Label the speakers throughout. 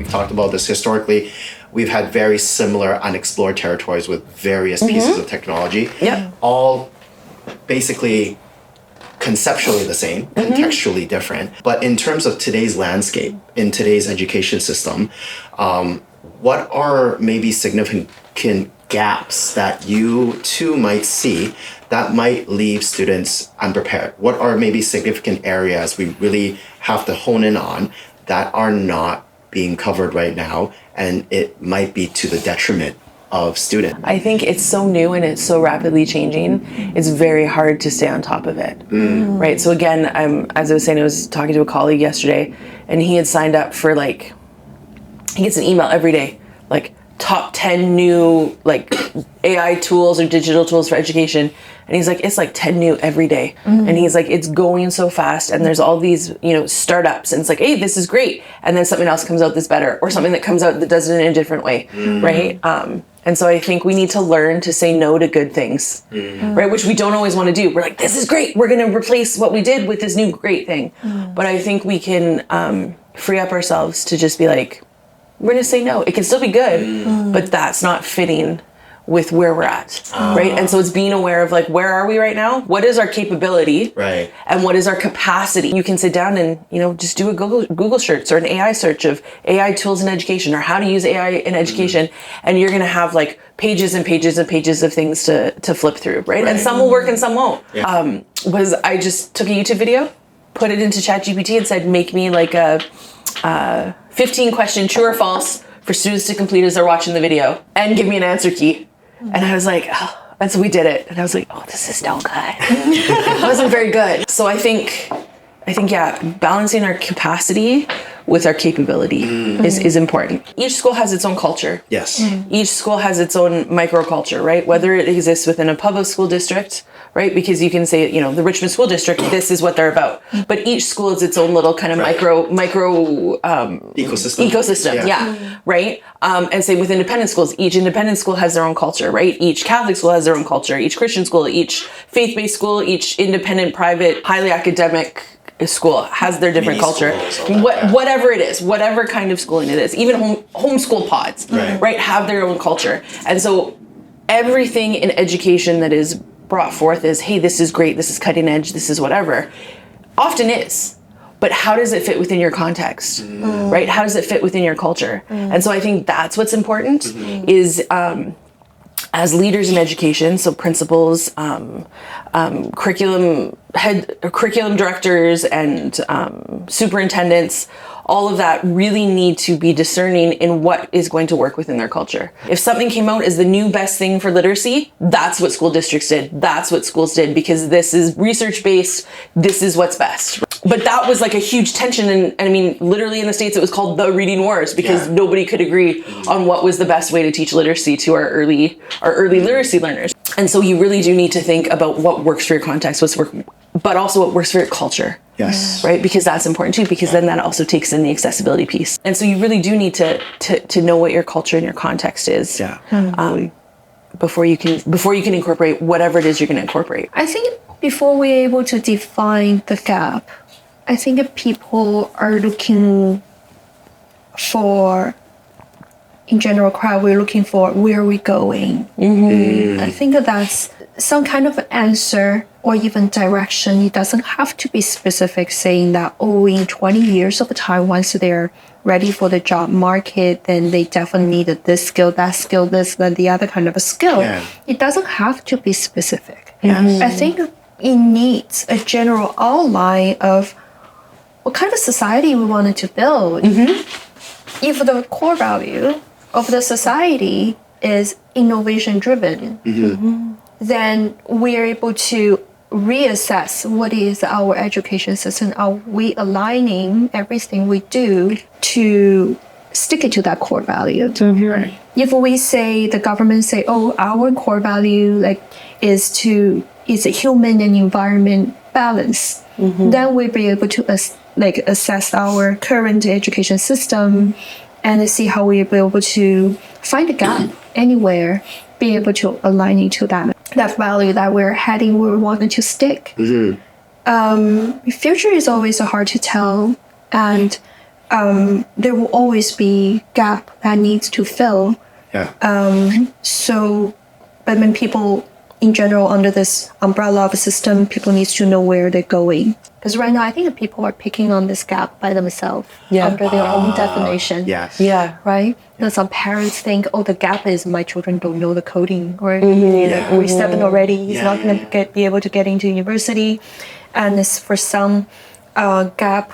Speaker 1: we've talked about this historically, we've had very similar unexplored territories with various pieces of technology, all basically conceptually the same, contextually different. But in terms of today's landscape, in today's education system, what are maybe significant gaps that you too might see that might leave students unprepared? What are maybe significant areas we really have to hone in on that are not being covered right now, and it might be to the detriment of students?
Speaker 2: I think it's so new and it's so rapidly changing. It's very hard to stay on top of it, right? So again, as I was saying, I was talking to a colleague yesterday, and he had signed up for he gets an email every day, top 10 new AI tools or digital tools for education. And he's like, it's 10 new every day. And he's like, it's going so fast. And there's all these, startups. And it's like, hey, this is great. And then something else comes out that's better, or something that comes out that does it in a different way. Right. And so I think we need to learn to say no to good things, right? Which we don't always want to do. We're like, this is great. We're going to replace what we did with this new great thing. But I think we can free up ourselves to just be like, we're going to say no. It can still be good, but that's not fitting with where we're at, right? And so it's being aware of where are we right now? What is our capability?
Speaker 1: Right.
Speaker 2: And what is our capacity? You can sit down and, just do a Google search or an AI search of AI tools in education, or how to use AI in education. And you're going to have pages and pages and pages of things to flip through, right? And some will work and some won't.
Speaker 1: Yeah.
Speaker 2: I just took a YouTube video, put it into ChatGPT and said, make me a 15 question true or false for students to complete as they're watching the video, and give me an answer key. And I was like, oh, and so we did it. And I was like, oh, this is no good. It wasn't very good. So I think, balancing our capacity with our capability is important. Each school has its own culture.
Speaker 1: Yes.
Speaker 2: Each school has its own microculture, right? Whether it exists within a public school district, right? Because you can say, the Richmond School District, this is what they're about. But each school is its own little kind of micro ecosystem. Right? And same with independent schools. Each independent school has their own culture, right? Each Catholic school has their own culture. Each Christian school, each faith-based school, each independent, private, highly academic school has their different culture. Whatever it is, whatever kind of schooling it is, even homeschool pods, right, have their own culture. And so everything in education that is brought forth is, hey, this is great, this is cutting edge, this is whatever, often is. But how does it fit within your context, right? How does it fit within your culture? And so I think that's what's important is as leaders in education, so principals, curriculum directors, and superintendents, all of that really need to be discerning in what is going to work within their culture. If something came out as the new best thing for literacy, that's what school districts did. That's what schools did, because this is research-based. This is what's best. But that was a huge tension. And I mean, literally in the States, it was called the reading wars, because nobody could agree on what was the best way to teach literacy to our early literacy learners. And so you really do need to think about what works for your context, but also what works for your culture.
Speaker 1: Yes.
Speaker 2: Right? Because that's important too, because then that also takes in the accessibility piece. And so you really do need to know what your culture and your context is. Before you can incorporate whatever it is you're going to incorporate.
Speaker 3: I think before we're able to define the gap, I think people are looking for, in general crowd, we're looking for where are we going. I think that's some kind of answer or even direction. It doesn't have to be specific, saying that, in 20 years of time, once they're ready for the job market, then they definitely need this skill, that skill, this, then the other kind of a skill. It doesn't have to be specific. I think it needs a general outline of what kind of society we wanted to build. If the core value of the society is innovation driven, then we're able to reassess what is our education system. Are we aligning everything we do to stick it to that core value? If we say, the government say, our core value is a human and environment balance, then we'll be able to assess our current education system and see how we'll be able to find a gap anywhere, be able to align into that value that we're heading, where we want to stick. Future is always hard to tell, and there will always be gap that needs to fill.
Speaker 1: Yeah.
Speaker 3: So, but when people in general under this umbrella of a system, people need to know where they're going. Because right now, I think that people are picking on this gap by themselves under their own definition.
Speaker 1: Yes.
Speaker 2: Yeah.
Speaker 3: Right? You know, some parents think, oh, the gap is my children don't know the coding, or grade 7 already, he's not going to be able to get into university. And it's for some gap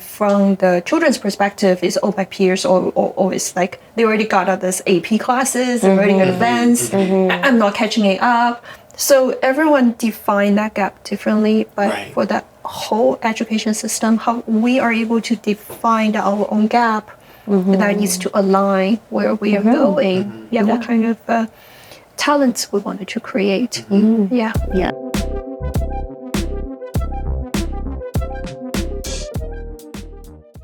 Speaker 3: from the children's perspective is, oh, my peers or it's like they already got out this AP classes, they're already advanced, I'm not catching it up. So everyone define that gap differently, but for that whole education system, how we are able to define our own gap that needs to align where we are going. What kind of talents we wanted to create. Yeah.